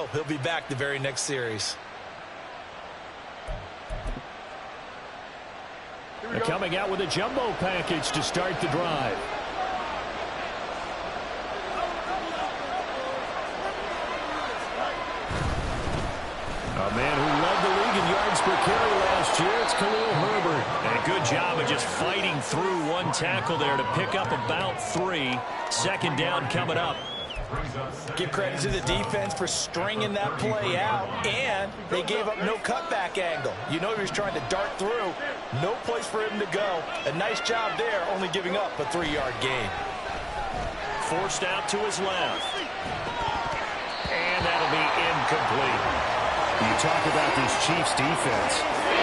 know he'll be back the very next series. They're coming out with a jumbo package to start the drive. A man who led the league in yards per carry last year, it's Khalil Herbert. And a good job of just fighting through one tackle there to pick up about 3. Second down coming up. Give credit to the defense for stringing that play out, and they gave up no cutback angle. You know he was trying to dart through. No place for him to go. A nice job there, only giving up a 3-yard gain. Forced out to his left. And that'll be incomplete. You talk about this Chiefs defense.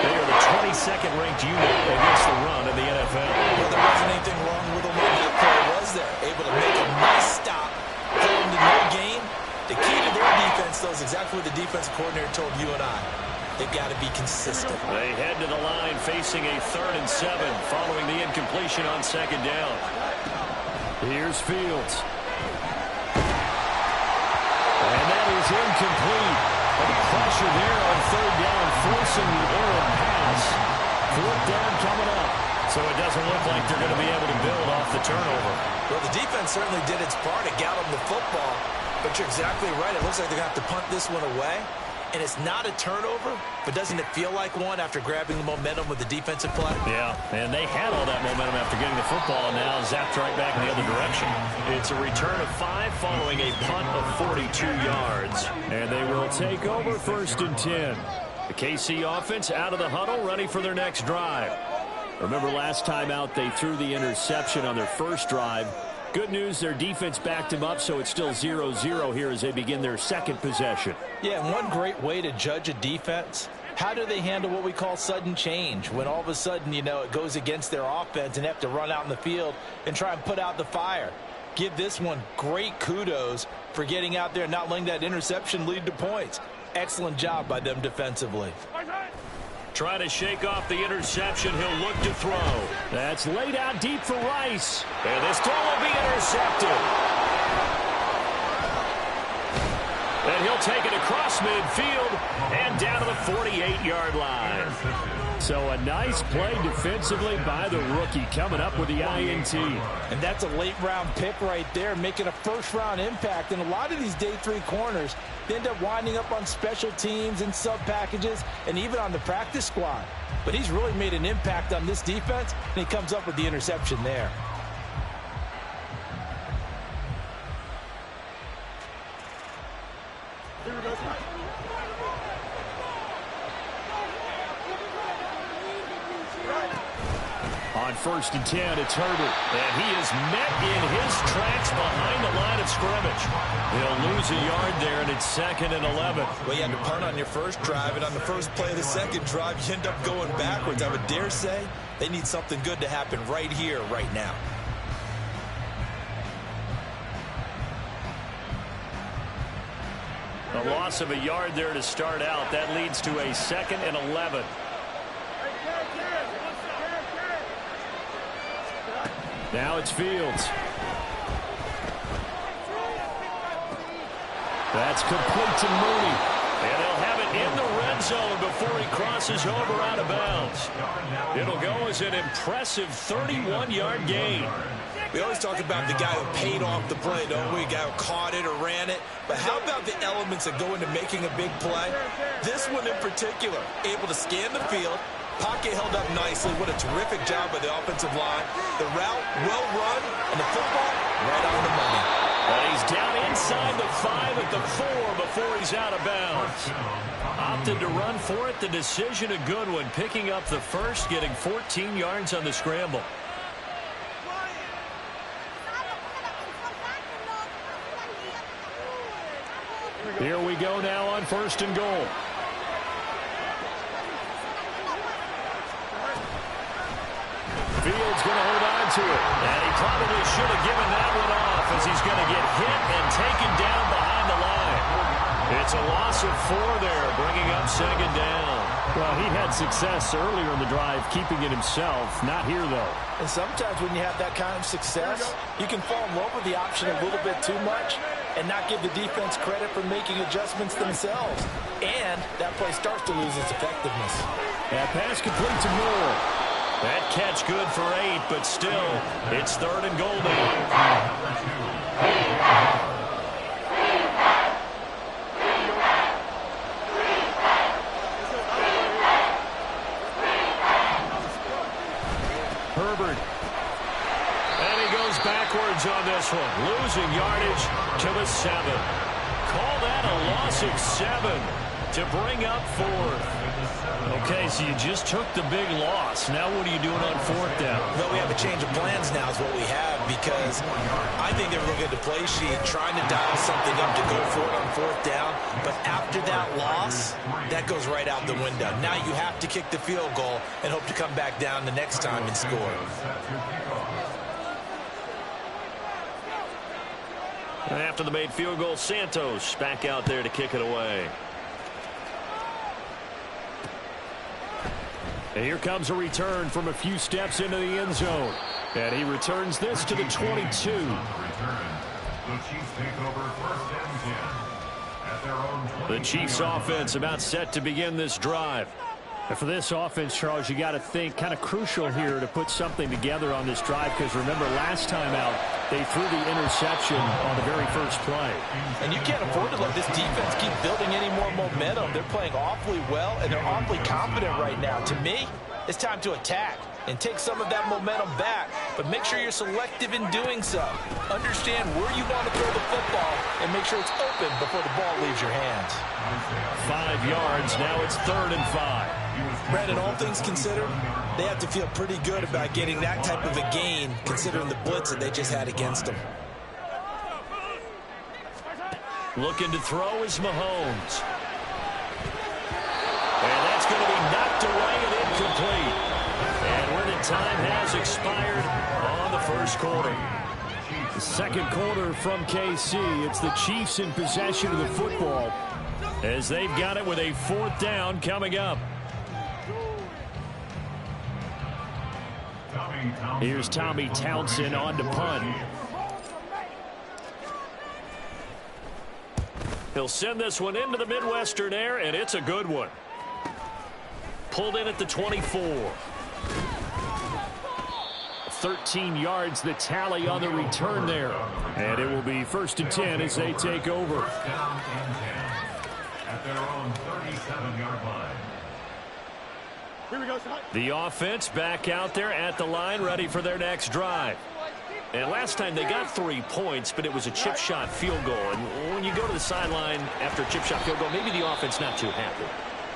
They are the 22nd ranked unit against the run in the NFL. Well, there wasn't anything wrong with them on that play, was there? Able to make a nice stop, throw them to no gain. The key to their defense, though, is exactly what the defensive coordinator told you and I. They've got to be consistent. They head to the line facing a 3rd and 7 following the incompletion on 2nd down. Here's Fields. And that is incomplete. Pressure there on 3rd down, forcing the errant pass. 4th down coming up. So it doesn't look like they're going to be able to build off the turnover. Well, the defense certainly did its part to get them the football. But you're exactly right. It looks like they're going to have to punt this one away. And it's not a turnover, but doesn't it feel like one after grabbing the momentum with the defensive play? Yeah, and they had all that momentum after getting the football, and now zapped right back in the other direction. It's a return of 5 following a punt of 42 yards. And they will take over 1st and 10. The KC offense out of the huddle, ready for their next drive. Remember last time out, they threw the interception on their first drive. Good news, their defense backed him up, so it's still 0-0 here as they begin their second possession. Yeah, and one great way to judge a defense, how do they handle what we call sudden change? When all of a sudden, you know, it goes against their offense and have to run out in the field and try and put out the fire. Give this one great kudos for getting out there and not letting that interception lead to points. Excellent job by them defensively. Trying to shake off the interception. He'll look to throw. That's laid out deep for Rice. And this throw will be intercepted. And he'll take it across midfield and down to the 48-yard line. So a nice play defensively by the rookie coming up with the INT. And that's a late-round pick right there, making a first-round impact. And a lot of these day 3 corners, they end up winding up on special teams and sub-packages and even on the practice squad. But he's really made an impact on this defense, and he comes up with the interception there. On 1st and 10, it's Herbert. And he is met in his tracks behind the line of scrimmage. He'll lose a yard there, and it's 2nd and 11. Well, you had to punt on your first drive, and on the first play of the second drive, you end up going backwards. I would dare say they need something good to happen right here, right now. A loss of a yard there to start out. That leads to a 2nd and 11. Now it's Fields. That's complete to Mooney. And they'll have it in the red zone before he crosses over out of bounds. It'll go as an impressive 31-yard gain. We always talk about the guy who paid off the play, don't we? A guy who caught it or ran it. But how about the elements that go into making a big play? This one in particular, able to scan the field, pocket held up nicely. What a terrific job by the offensive line. The route, well run, and the football, right on the money. And he's down inside the 5 at the 4 before he's out of bounds. Opted to run for it. The decision a good one. Picking up the first, getting 14 yards on the scramble. Here we go now on 1st and goal. Fields going to hold on to it. And he probably should have given that one off as he's going to get hit and taken down behind the line. It's a loss of 4 there, bringing up 2nd down. Well, he had success earlier in the drive, keeping it himself. Not here, though. And sometimes when you have that kind of success, you can fall in love with the option a little bit too much. and not give the defense credit for making adjustments themselves. And that play starts to lose its effectiveness. That pass complete to Moore. That catch good for 8, but still, it's 3rd and goal now. Herbert. And he goes backwards on this one. Losing yardage to the 7. Call that a loss of 7 to bring up 4th. Okay, so you just took the big loss. Now what are you doing on 4th down? Well, we have a change of plans now is what we have, because I think they were looking at the play sheet, trying to dial something up to go for it on 4th down. But after that loss, that goes right out the window. Now you have to kick the field goal and hope to come back down the next time and score. And after the made field goal, Santos back out there to kick it away. And here comes a return from a few steps into the end zone. And he returns this to the 22. The Chiefs offense about set to begin this drive. And for this offense, Charles, you got to think kind of crucial here to put something together on this drive, because remember last time out they threw the interception on the very first play. And you can't afford to let this defense keep building any more momentum. They're playing awfully well, and they're awfully confident right now. To me, it's time to attack and take some of that momentum back, but make sure you're selective in doing so. Understand where you want to throw the football and make sure it's open before the ball leaves your hands. 5 yards, now it's 3rd and 5. Brandon, all things considered, they have to feel pretty good about getting that type of a gain, considering the blitz that they just had against them. Looking to throw is Mahomes. And that's going to be knocked away and incomplete. And when the time has expired on the first quarter. The second quarter from KC. It's the Chiefs in possession of the football, as they've got it with a 4th down coming up. Here's Tommy Townsend on to punt. He'll send this one into the Midwestern air, and it's a good one. Pulled in at the 24. 13 yards the tally on the return there. And it will be 1st and 10 as they take over. At their own 37-yard line. The offense back out there at the line, ready for their next drive. And last time they got 3 points, but it was a chip shot field goal. And when you go to the sideline after a chip shot field goal, maybe the offense not too happy.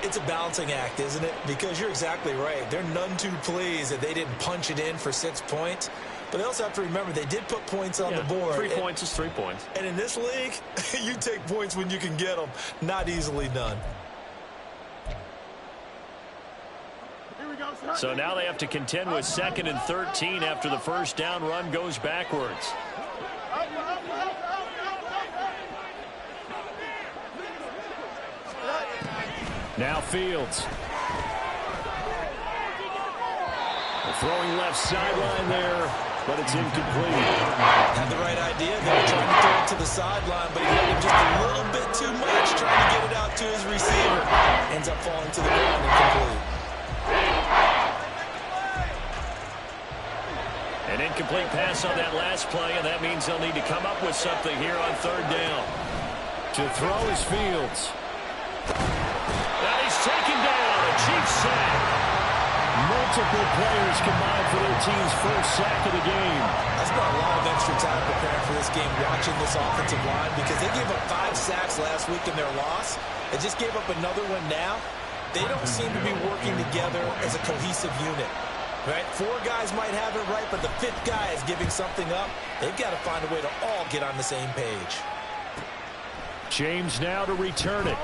It's a balancing act, isn't it? Because you're exactly right. They're none too pleased that they didn't punch it in for 6 points. But they also have to remember they did put points on the board. 3 points is 3 points. And in this league, you take points when you can get them. Not easily done. So now they have to contend with 2nd and 13 after the first down run goes backwards. Now Fields. Throwing left sideline there, but it's incomplete. Had the right idea there, trying to throw it to the sideline, but he let him just a little bit too much, trying to get it out to his receiver. Ends up falling to the ground incomplete. An incomplete pass on that last play, and that means they'll need to come up with something here on 3rd down. To throw is Fields. Now he's taken down. A Chiefs sack. Multiple players combined for their team's first sack of the game. I spent a lot of extra time preparing for this game, watching this offensive line, because they gave up 5 sacks last week in their loss. They just gave up another one now. They don't seem to be working together as a cohesive unit. Right? 4 guys might have it right, but the 5th guy is giving something up. They've got to find a way to all get on the same page. James now to return it.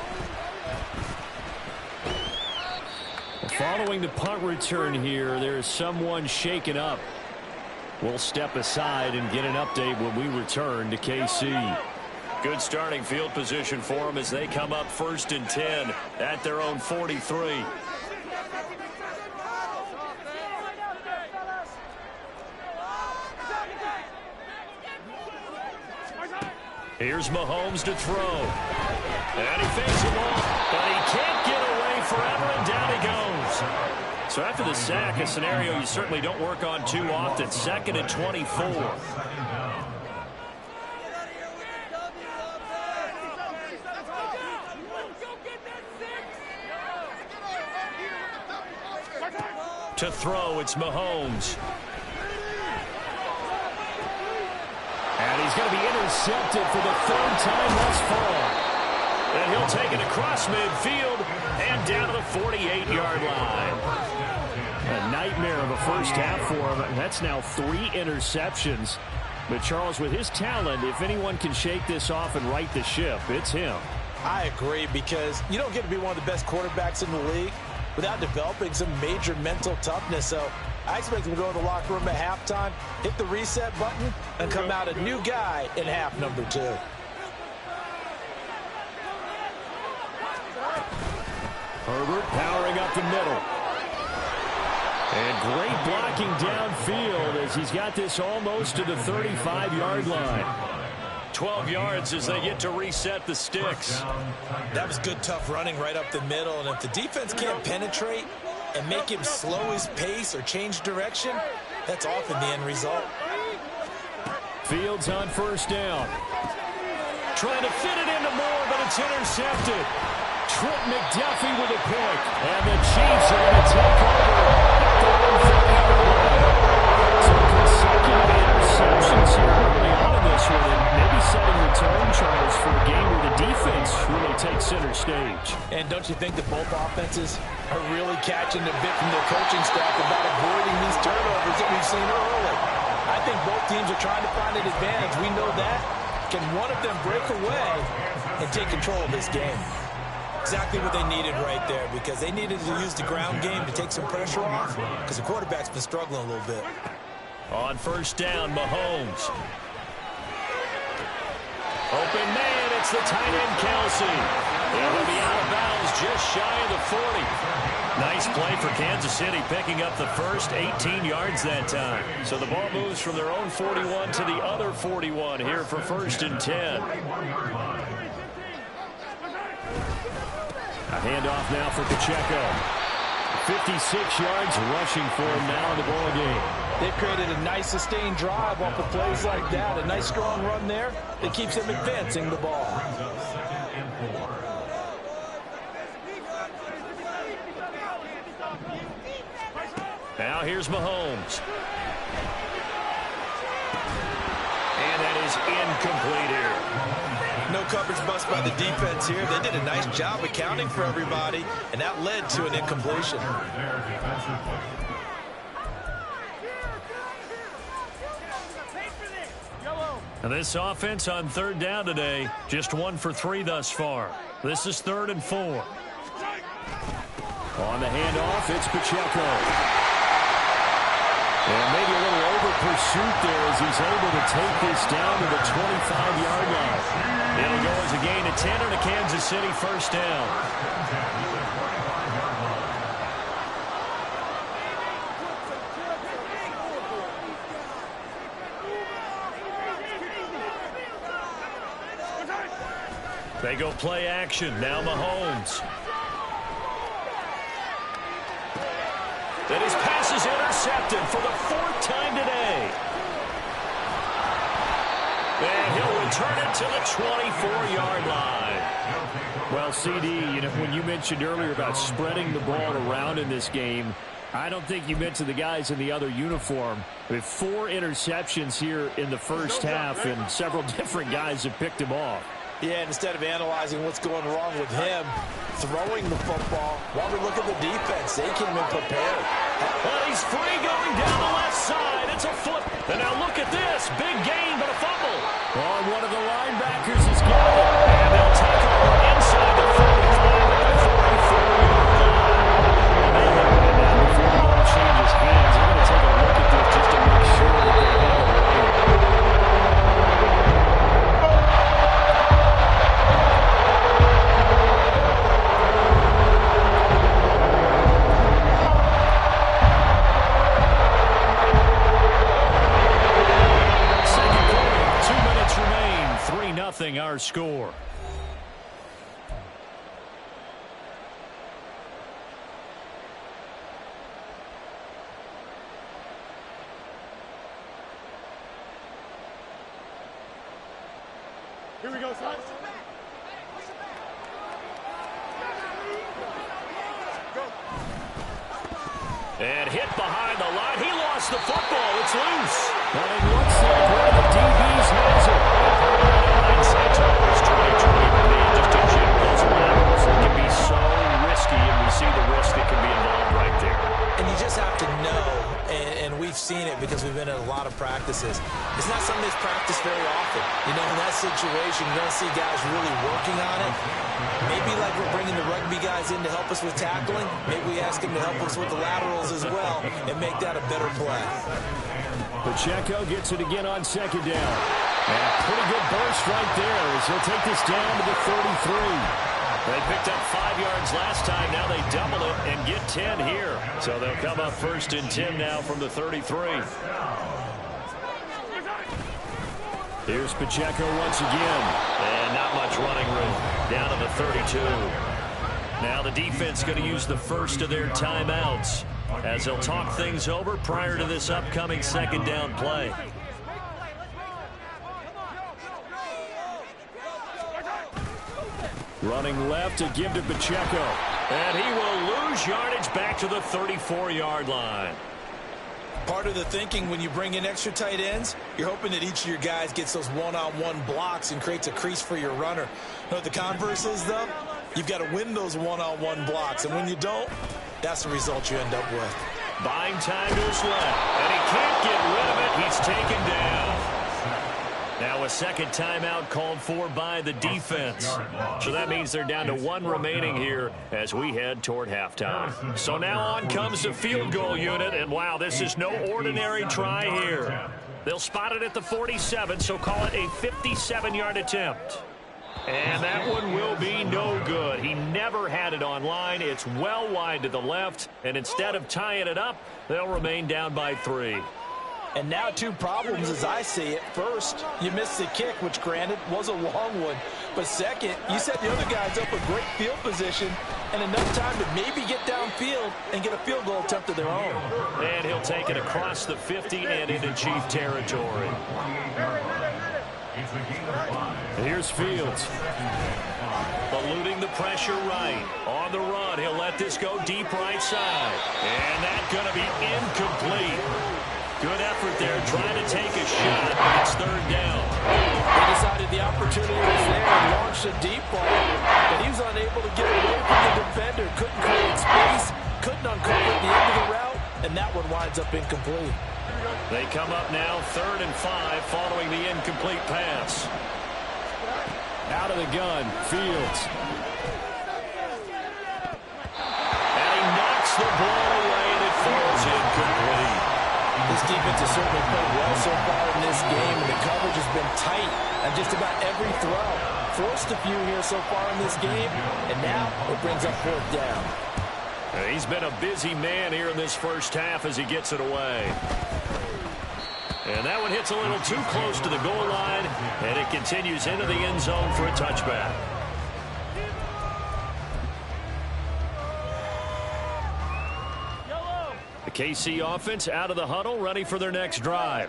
Following the punt return here, there is someone shaken up. We'll step aside and get an update when we return to KC. Good starting field position for them as they come up 1st and 10 at their own 43. Here's Mahomes to throw. And he fakes the ball, but he can't get away forever, and down he goes. So after the sack, a scenario you certainly don't work on too often. 2nd and 24. To throw, it's Mahomes. And he's going to be intercepted for the 3rd time thus far. And he'll take it across midfield and down to the 48-yard line. A nightmare of a first half for him. That's now 3 interceptions. But Charles, with his talent, if anyone can shake this off and right the ship, it's him. I agree, because you don't get to be one of the best quarterbacks in the league without developing some major mental toughness. So I expect him to go to the locker room at halftime, hit the reset button, and come out a new guy in half number 2. Herbert powering up the middle. And great blocking downfield as he's got this almost to the 35-yard line. 12 yards as they get to reset the sticks. That was good, tough running right up the middle. And if the defense can't penetrate and make him slow his pace or change direction, that's often the end result. Fields on 1st down. Trying to fit it into Moore, but it's intercepted. Trent McDuffie with a pick. And the Chiefs are going to take over at the 140-yard line. Some consecutive interceptions here early on in this one, and maybe setting the tone, Charles, for a game where the defense really takes center stage. And don't you think that both offenses are really catching a bit from their coaching staff about avoiding these turnovers that we've seen early? I think both teams are trying to find an advantage. We know that. Can one of them break away and take control of this game? Exactly what they needed right there, because they needed to use the ground game to take some pressure off, because the quarterback's been struggling a little bit. On 1st down, Mahomes. Open man, it's the tight end, Kelsey. It'll be out of bounds just shy of the 40. Nice play for Kansas City, picking up the first 18 yards that time. So the ball moves from their own 41 to the other 41 here for 1st and 10. A handoff now for Pacheco. 56 yards rushing for him now in the ball game. They've created a nice sustained drive off of plays like that. A nice strong run there that keeps them advancing the ball. Now here's Mahomes. And that is incomplete here. No coverage bust by the defense here. They did a nice job accounting for everybody, and that led to an incompletion. And this offense on 3rd down today, just 1 for 3 thus far. This is 3rd and 4. On the handoff, it's Pacheco. And maybe a little over pursuit there as he's able to take this down to the 25-yard line. It'll go as a gain of 10 on a Kansas City 1st down. They go play action. Now Mahomes. And his pass is intercepted for the 4th time today. And he'll return it to the 24-yard line. Well, CD, when you mentioned earlier about spreading the ball around in this game, I don't think you mentioned the guys in the other uniform. With 4 interceptions here in the first half, and several different guys have picked him off. Yeah, and instead of analyzing what's going wrong with him, throwing the football, while we look at the defense, they came in prepared. Well, he's free going down the left side. It's a flip. And now look at this. Big gain, but a fumble. Oh, one of the linebackers has got it. And they'll take over inside the 45 at the 44-yard line. And now before the ball changes hands, I'm going to take a look at this just to make sure that they have it right. Here we go, son. And hit behind the line. He lost the football. It's loose. Well, it looks like one of the DBs has it. Hindsight towards 2020, but man, just in general, those laterals can be so risky, and we see the risk that can be involved right there. And you just have to know, and we've seen it because we've been in a lot of practices. It's not something that's practiced very often. You know, in that situation, you're going to see guys really working on it. Maybe like we're bringing the rugby guys in to help us with tackling. Maybe we ask them to help us with the laterals as well and make that a better play. Pacheco gets it again on second down. And a pretty good burst right there as he'll take this down to the 33. They picked up 5 yards last time. Now they double it and get 10 here. So they'll come up first and 10 now from the 33. Here's Pacheco once again. And not much running room. Down to the 32. Now the defense going to use the first of their timeouts as they'll talk things over prior to this upcoming second down play. Running left to give to Pacheco. And he will lose yardage back to the 34-yard line. Part of the thinking when you bring in extra tight ends, you're hoping that each of your guys gets those one-on-one blocks and creates a crease for your runner. You know what the converse is, though? You've got to win those one-on-one blocks, and when you don't, that's the result you end up with. Buying time to his left, and he can't get rid of it. He's taken down. Now a second timeout called for by the defense. So that means they're down to 1 remaining here as we head toward halftime. So now on comes the field goal unit, and wow, this is no ordinary try here. They'll spot it at the 47, so call it a 57-yard attempt. And that one will be no good. He never had it on line. It's well wide to the left, and instead of tying it up, they'll remain down by 3. And now 2 problems as I see it. First, you missed the kick, which granted was a long one. But second, you set the other guys up a great field position and enough time to maybe get downfield and get a field goal attempt of their own. And he'll take it across the 50 and into Chief territory. Here's Fields. Eluding the pressure right. On the run, he'll let this go deep right side. And that's going to be incomplete. Good effort there, trying to take a shot, but it's third down. They decided the opportunity was there and launched a deep ball, but he was unable to get away from the defender. Couldn't create space, couldn't uncover the end of the route, and that one winds up incomplete. They come up now 3rd and 5 following the incomplete pass. Out of the gun, Fields. And he knocks the ball away, and it falls incomplete. This defense has certainly played well so far in this game, and the coverage has been tight on just about every throw. Forced a few here so far in this game, and now it brings up 4th down. He's been a busy man here in this first half as he gets it away. And that one hits a little too close to the goal line, and it continues into the end zone for a touchback. The KC offense out of the huddle, ready for their next drive.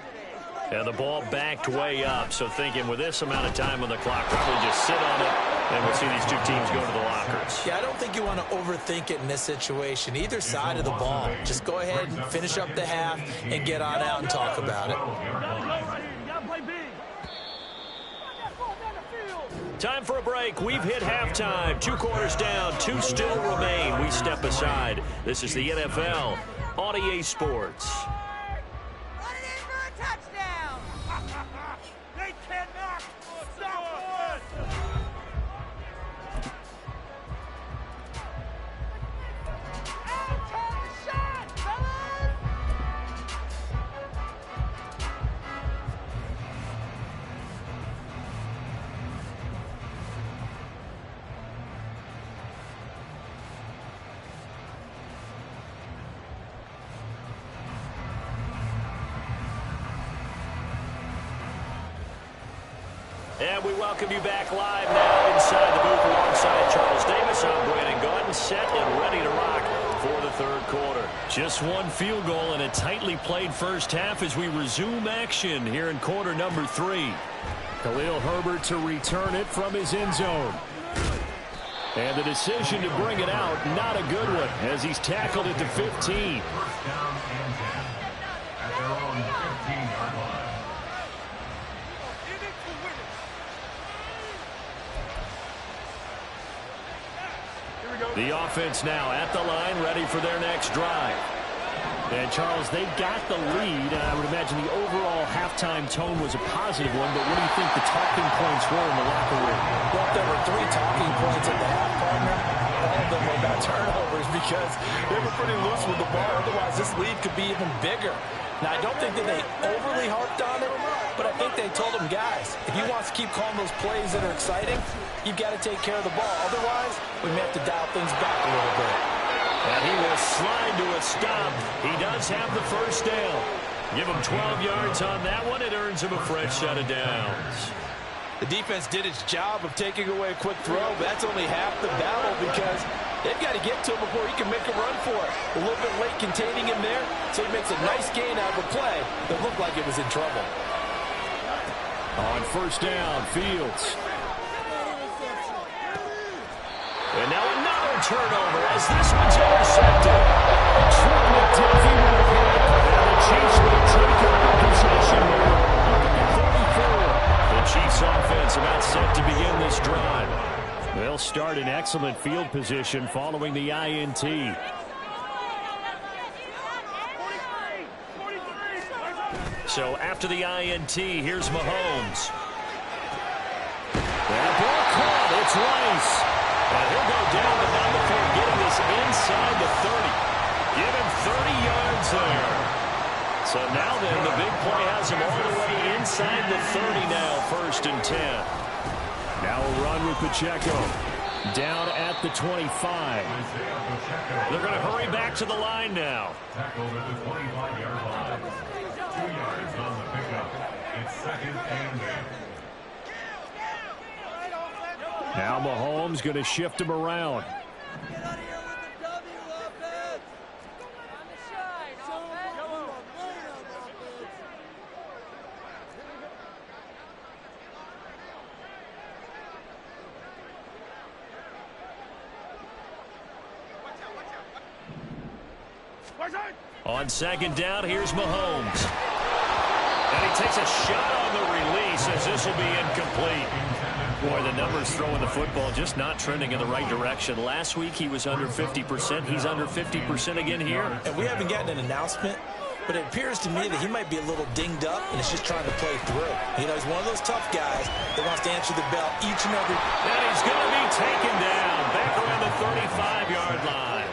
And the ball backed way up, so thinking with this amount of time on the clock, probably just sit on it, and we'll see these 2 teams go to the lockers. Yeah, I don't think you want to overthink it in this situation. Either side of the ball. Just go ahead and finish up the half and get on out and talk about it. Time for a break. We've hit halftime. 2 quarters down, 2 still remain. We step aside. This is the NFL on EA Sports. Run it in for a touchdown. They cannot stop us. Shot, fellas. And we welcome you back live now inside the booth alongside Charles Davis. I'm Brandon Gaudin, set and ready to rock for the 3rd quarter. Just 1 field goal in a tightly played first half as we resume action here in quarter number 3. Khalil Herbert to return it from his end zone. And the decision to bring it out, not a good one, as he's tackled at the 15. First down and 10 at their own 15-yard line. The offense now at the line, ready for their next drive. And, Charles, they got the lead, and I would imagine the overall halftime tone was a positive one, but what do you think the talking points were in the locker room? Well, there were 3 talking points at the half, partner. All of them were about turnovers because they were pretty loose with the ball. Otherwise, this lead could be even bigger. Now, I don't think that they overly harped on it, but I think they told them, guys, if you want to keep calling those plays that are exciting, you've got to take care of the ball. Otherwise, we may have to dial things back a little bit. And he will slide to a stop. He does have the first down. Give him 12 yards on that one. It earns him a fresh set of downs. The defense did its job of taking away a quick throw, but that's only half the battle because they've got to get to him before he can make a run for it. A little bit late containing him there, so he makes a nice gain out of a play that looked like it was in trouble. On first down, Fields. And now another turnover as this one's intercepted. Trent McDuffie with a hit. And the Chiefs will take over possession here. The Chiefs offense about set to begin this drive. They'll start in excellent field position following the INT. So after the INT, here's Mahomes. That ball caught. It's Rice. And he'll go down, but not before getting this inside the 30. Give him 30 yards there. So now then, the big play has him all the way inside the 30 now, 1st and 10. Now a run with Pacheco. Down at the 25. They're going to hurry back to the line now. Tackled at the 25-yard line. 2 yards on the pickup. It's 2nd and 8. Now Mahomes going to shift him around. Get out of here with the W, offense! On the shine, offense! On 2nd down, here's Mahomes. And he takes a shot on the release as this will be incomplete. Boy, the numbers throwing the football just not trending in the right direction. Last week he was under 50%. He's under 50% again here. And we haven't gotten an announcement, but it appears to me that he might be a little dinged up and is just trying to play through. You know, he's one of those tough guys that wants to answer the bell each and every... And he's going to be taken down back around the 35-yard line.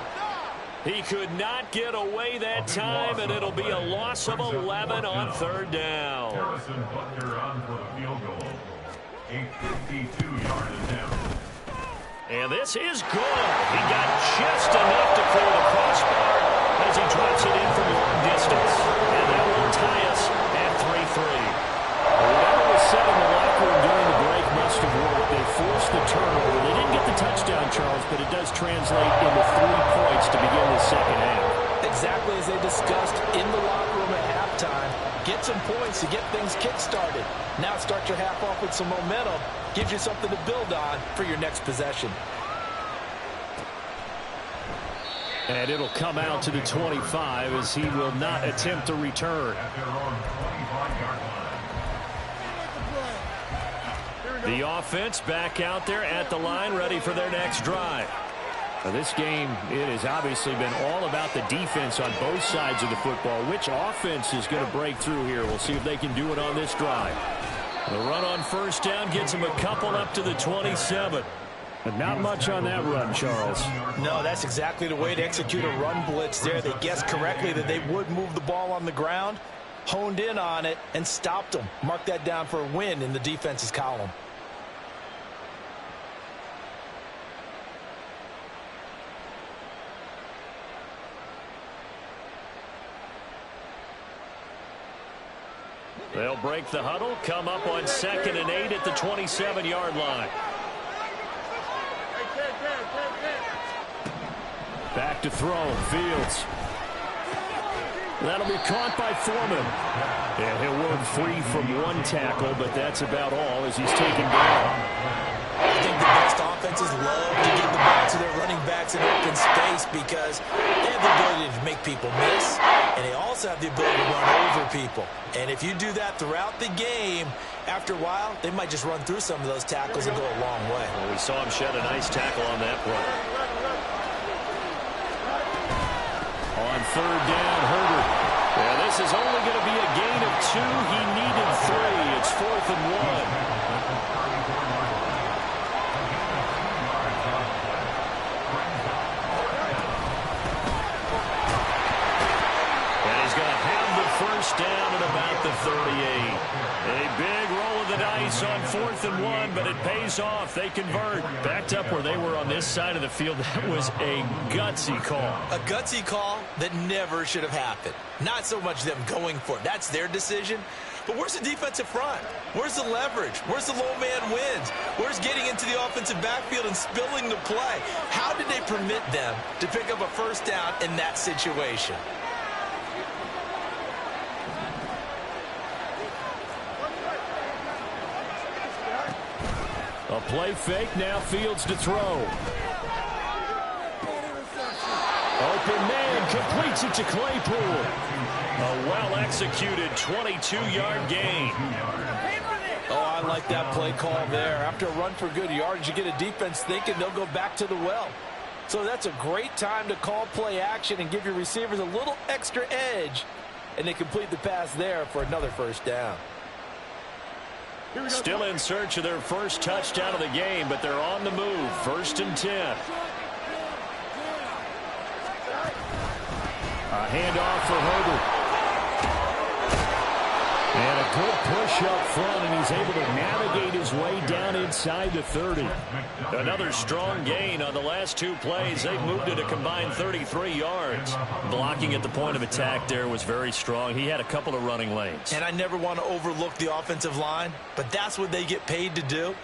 He could not get away that time, and it'll be a loss of 11 on 3rd down. Harrison Butker on for the field goal. A 52-yard attempt. And this is good. He got just enough to clear the crossbar as he drops it in from long distance. And that will tie us at 3-3. Whatever was said in the locker room during the break must have worked. They forced the turnover. They didn't get the touchdown, Charles, but it does translate into 3 points to begin the second half. Exactly as they discussed in the locker room at halftime. Get some points to get things kick-started. Now start your half off with some momentum. Gives you something to build on for your next possession. And it'll come out to the 25 as he will not attempt to return. At their own 25-yard line. The offense back out there at the line, ready for their next drive. Now this game, it has obviously been all about the defense on both sides of the football. Which offense is going to break through here? We'll see if they can do it on this drive. The run on 1st down gets him a couple up to the 27. But not much on that run, Charles. No, that's exactly the way to execute a run blitz there. They guessed correctly that they would move the ball on the ground, honed in on it, and stopped them. Mark that down for a win in the defense's column. They'll break the huddle, come up on 2nd and 8 at the 27-yard line. Back to throw, Fields. That'll be caught by Foreman. And he'll work free from one tackle, but that's about all as he's taken down. I think the best offenses love to get the ball to their running backs in open space because they have the ability to make people miss, and they also have the ability to run over people. And if you do that throughout the game, after a while, they might just run through some of those tackles and go a long way. Well, we saw him shed a nice tackle on that play. On third down, Herbert. Yeah, this is only going to be a gain of 2. He needed 3. It's 4th and 1. First down at about the 38. A big roll of the dice on 4th and 1, but it pays off. They convert. Backed up where they were on this side of the field. That was a gutsy call. A gutsy call that never should have happened. Not so much them going for it. That's their decision. But where's the defensive front? Where's the leverage? Where's the low man wins? Where's getting into the offensive backfield and spilling the play? How did they permit them to pick up a first down in that situation? A play fake, now Fields to throw. Open man, completes it to Claypool. A well-executed 22-yard gain. Oh, I like that play call there. After a run for good yards, you get a defense thinking they'll go back to the well. So that's a great time to call play action and give your receivers a little extra edge. And they complete the pass there for another first down. Still in search of their first touchdown of the game, but they're on the move. 1st and 10. A handoff for Herbert. And a good push up front, and he's able to navigate his way down inside the 30. Another strong gain on the last 2 plays. They've moved it a combined 33 yards. Blocking at the point of attack there was very strong. He had a couple of running lanes. And I never want to overlook the offensive line, but that's what they get paid to do.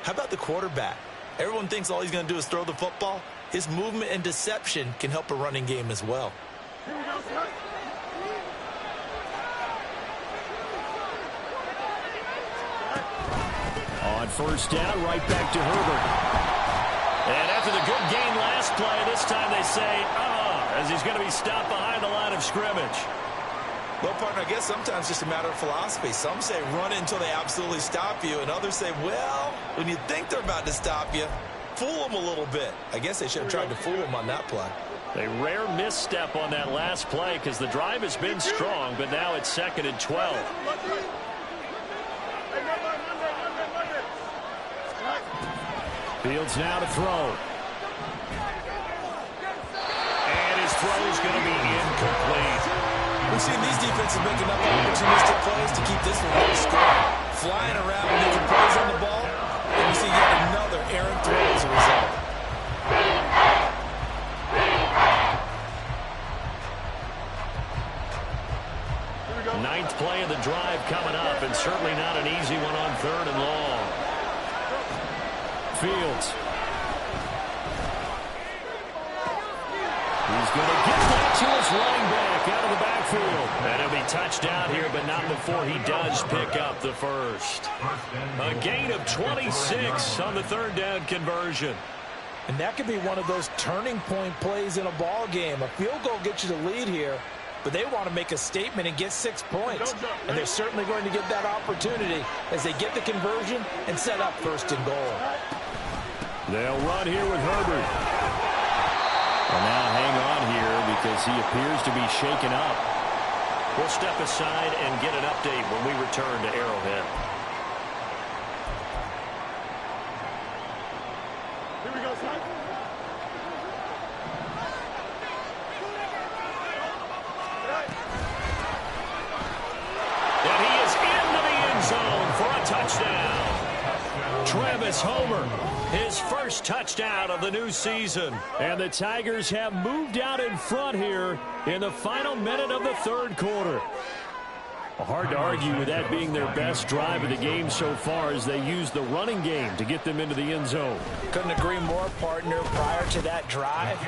How about the quarterback? Everyone thinks all he's going to do is throw the football. His movement and deception can help a running game as well. On first down, right back to Herbert. And after the good gain last play, this time they say, as he's going to be stopped behind the line of scrimmage. Well, partner, I guess sometimes it's just a matter of philosophy. Some say run until they absolutely stop you, and others say, well, when you think they're about to stop you, fool them a little bit. I guess they should have tried to fool them on that play. A rare misstep on that last play because the drive has been strong, but now it's 2nd and 12. Fields now to throw. And his throw is going to be incomplete. We've seen these defenses make enough opportunistic plays to keep this one low scoring. Flying around and making plays on the ball, and we see yet another errant throw as a result. Ninth play of the drive coming up, and certainly not an easy one on 3rd and long. Fields. He's going to get that to his running back out of the backfield. And he'll be touched down here, but not before he does pick up the first. A gain of 26 on the 3rd down conversion. And that could be one of those turning point plays in a ball game. A field goal gets you the lead here, but they want to make a statement and get 6 points. And they're certainly going to get that opportunity as they get the conversion and set up 1st and goal. They'll run here with Herbert. Well, now hang on here because he appears to be shaken up. We'll step aside and get an update when we return to Arrowhead. Here we go, son. And he is into the end zone for a touchdown. Travis Homer. His first touchdown of the new season. And the Tigers have moved out in front here in the final minute of the 3rd quarter. Hard to argue with that being their best drive of the game so far as they use the running game to get them into the end zone. Couldn't agree more, partner. Prior to that drive,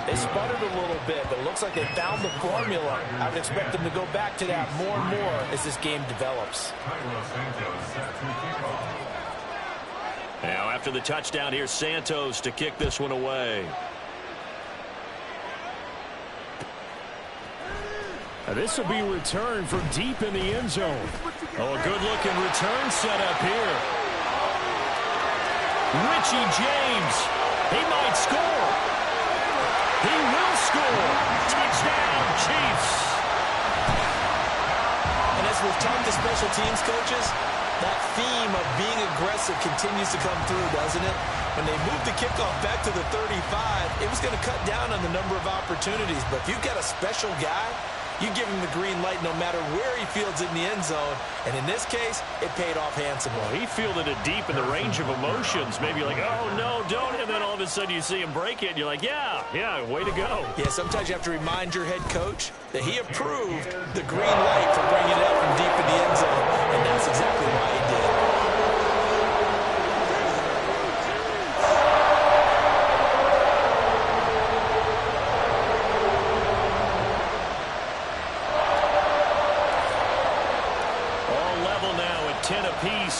they sputtered a little bit, but it looks like they found the formula. I would expect them to go back to that more and more as this game develops. Now after the touchdown, here's Santos to kick this one away. Now this will be returned from deep in the end zone. Oh, a good-looking return set up here. Richie James. He might score. He will score. Touchdown, Chiefs. And as we've talked to special teams coaches, that theme of being aggressive continues to come through, doesn't it? When they moved the kickoff back to the 35, it was going to cut down on the number of opportunities. But if you've got a special guy, you give him the green light no matter where he fields it in the end zone. And in this case, it paid off handsomely. Well, he fielded it deep in the range of emotions. Maybe you're like, oh, no, don't. And then all of a sudden you see him break it, and you're like, yeah, way to go. Yeah, sometimes you have to remind your head coach that he approved the green light for bringing it up from deep in the end zone. And that's exactly why he did.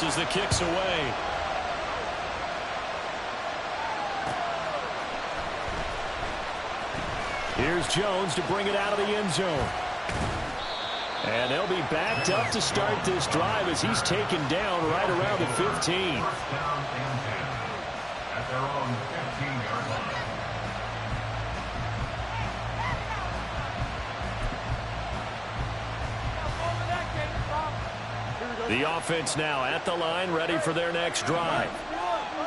As the kick's away. Here's Jones to bring it out of the end zone. And they'll be backed up to start this drive as he's taken down right around the 15. First down and 10 at their own 15-yard line. The offense now at the line, ready for their next drive.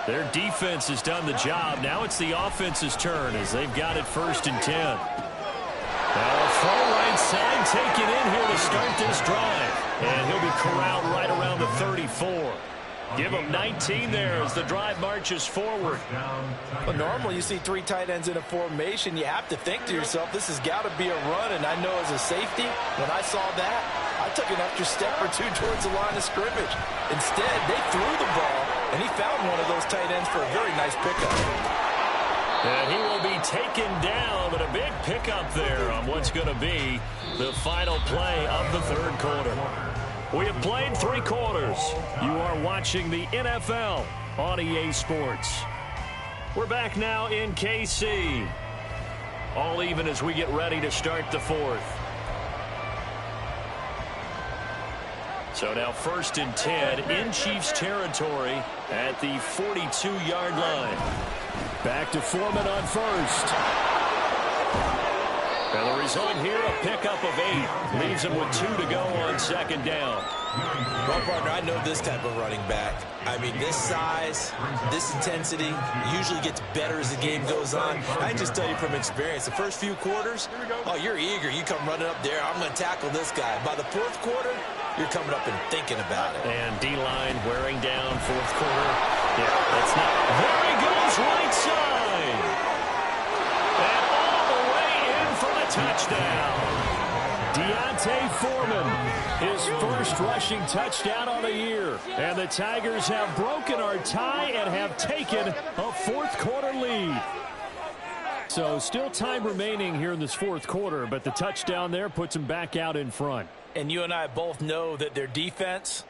Their defense has done the job. Now it's the offense's turn as they've got it 1st and 10. Now a throw right side taken in here to start this drive. And he'll be corralled right around the 34. Give him 19 there as the drive marches forward. Well, normally you see 3 tight ends in a formation. You have to think to yourself, this has got to be a run. And I know as a safety, when I saw that, I took an extra step or 2 towards the line of scrimmage. Instead, they threw the ball, and he found one of those tight ends for a very nice pickup. And he will be taken down, but a big pickup there on what's going to be the final play of the 3rd quarter. We have played 3 quarters. You are watching the NFL on EA Sports. We're back now in KC. All even as we get ready to start the 4th. So now 1st and 10 in Chiefs territory at the 42-yard line. Back to Foreman on 1st. And the result here, a pickup of 8. Leaves him with 2 to go on 2nd down. Well, partner, I know this type of running back. I mean, this size, this intensity usually gets better as the game goes on. I can just tell you from experience, the first few quarters, oh, you're eager. You come running up there, I'm going to tackle this guy. By the 4th quarter, you're coming up and thinking about it. And D-line wearing down 4th quarter. Yeah, that's not. There he goes, right side. And all the way in for the touchdown. Deontay Foreman, his first rushing touchdown on the year. And the Tigers have broken our tie and have taken a 4th quarter lead. So still time remaining here in this 4th quarter, but the touchdown there puts them back out in front. And you and I both know that their defense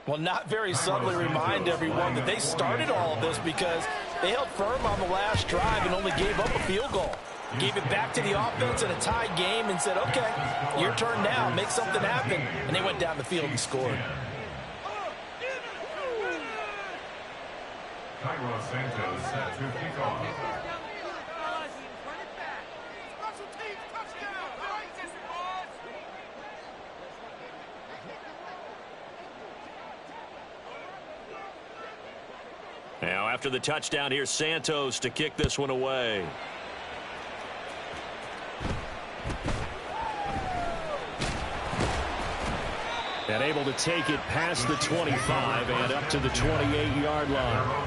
will not very subtly remind everyone that they started all of this because they held firm on the last drive and only gave up a field goal. Gave it back to the offense in a tie game and said, okay, your turn now, make something happen. And they went down the field and scored. Cairo Santos set to kick off. Now after the touchdown, here's Santos to kick this one away. And able to take it past the 25 and up to the 28-yard line.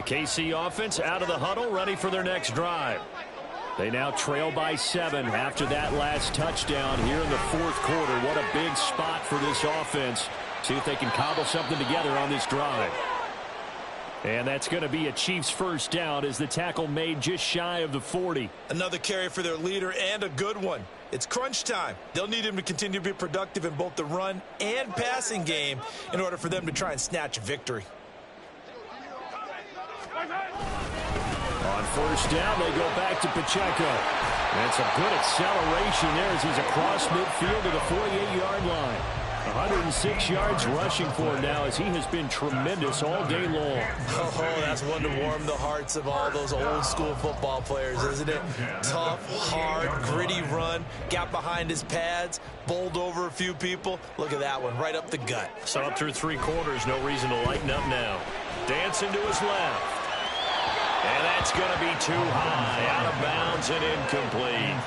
The KC offense out of the huddle, ready for their next drive. They now trail by 7 after that last touchdown here in the fourth quarter. What a big spot for this offense. See if they can cobble something together on this drive. And that's going to be a Chiefs first down as the tackle made just shy of the 40. Another carry for their leader and a good one. It's crunch time. They'll need him to continue to be productive in both the run and passing game in order for them to try and snatch a victory. On first down, they go back to Pacheco. That's a good acceleration there as he's across midfield to the 48-yard line. 106 yards rushing for him now as he has been tremendous all day long. Oh, that's one to warm the hearts of all those old-school football players, isn't it? Tough, hard, gritty run, got behind his pads, bowled over a few people. Look at that one, right up the gut. So up through 3 quarters, no reason to lighten up now. Dancing to his left. And that's going to be too high, out of bounds and incomplete.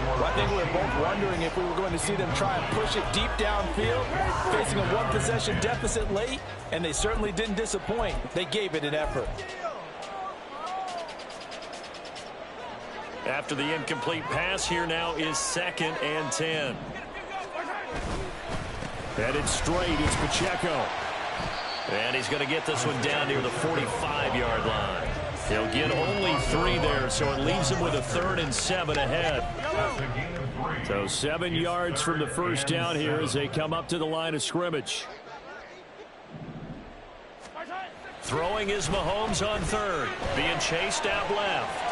Well, I think we were both wondering if we were going to see them try and push it deep downfield, facing a one-possession deficit late, and they certainly didn't disappoint. They gave it an effort. After the incomplete pass, here now is 2nd and 10. Headed straight, it's Pacheco. And he's going to get this one down near the 45-yard line. He'll get only 3 there, so it leaves him with a 3rd and 7 ahead. So 7 yards from the first down here as they come up to the line of scrimmage. Throwing is Mahomes on 3rd, being chased out left.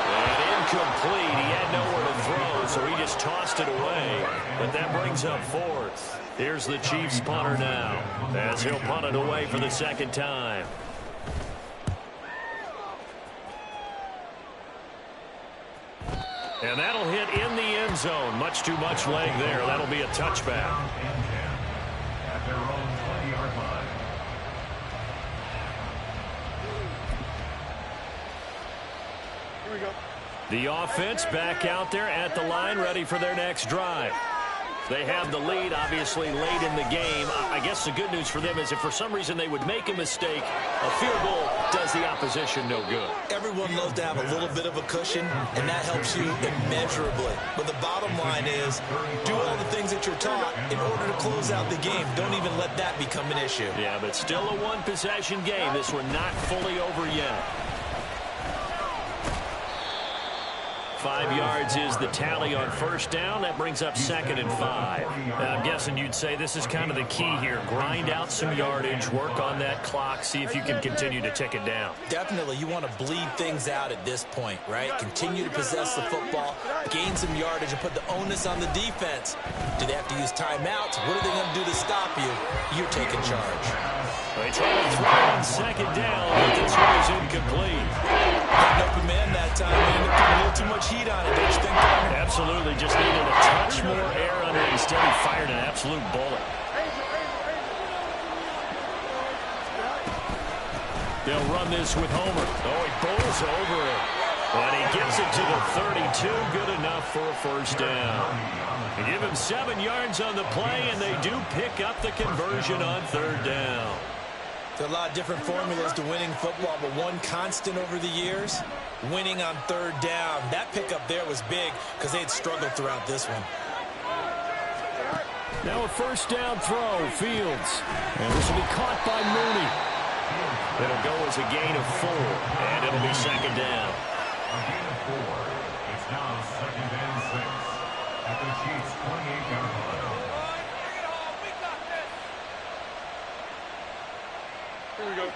And incomplete. He had nowhere to throw, so he just tossed it away. But that brings up 4th. Here's the Chiefs punter now, as he'll punt it away for the 2nd time. And that'll hit in the end zone. Much too much leg there. That'll be a touchback. At their own 20-yard line. Here we go. The offense back out there at the line, ready for their next drive. They have the lead, obviously, late in the game. I guess the good news for them is if for some reason they would make a mistake, a field goal does the opposition no good. Everyone loves to have a little bit of a cushion, and that helps you immeasurably. But the bottom line is, do all the things that you're taught in order to close out the game. Don't even let that become an issue. Yeah, but still a one-possession game. This one not fully over yet. 5 yards is the tally on first down. That brings up 2nd and 5. I'm guessing you'd say this is kind of the key here. Grind out some yardage, work on that clock, see if you can continue to tick it down. Definitely, you want to bleed things out at this point, right? Continue to possess the football, gain some yardage, and put the onus on the defense. Do they have to use timeouts? What are they going to do to stop you? You're taking charge. They try to throw on 2nd down, but this one is incomplete. Got an open man that time. They ended up putting a little too much heat on it, don't you think, Connor? Absolutely, just needed a touch more air under it. Instead, he fired an absolute bullet. They'll run this with Homer. Oh, he bowls over it. And he gets it to the 32. Good enough for a first down. They give him 7 yards on the play, and they do pick up the conversion on 3rd down. There are a lot of different formulas to winning football, but one constant over the years, winning on 3rd down. That pickup there was big because they had struggled throughout this one. Now a first down throw, Fields. And this will be caught by Mooney. It'll go as a gain of 4, and it'll be 2nd down. A gain of 4. It's now 2nd and 6 at the Chiefs' 28-yard line. Here we go.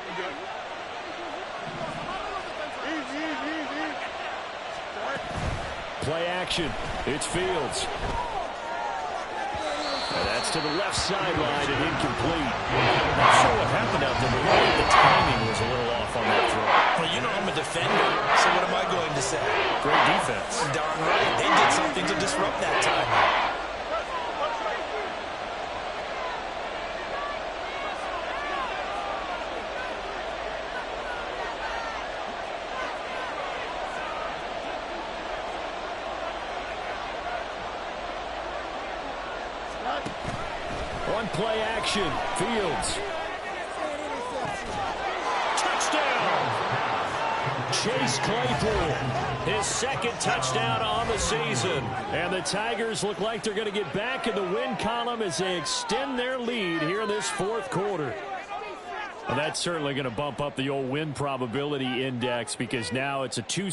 Easy, easy, easy. Play action. It's Fields. And that's to the left sideline and incomplete. Not sure what happened out there, but really the timing was a little off on that throw. Well, you know I'm a defender, so what am I going to say? Great defense. Darn right. They did something to disrupt that time. On play action, Fields. Touchdown! Chase Claypool, his second touchdown on the season. And the Tigers look like they're going to get back in the win column as they extend their lead here in this fourth quarter. Well, that's certainly going to bump up the old win probability index because now it's a 2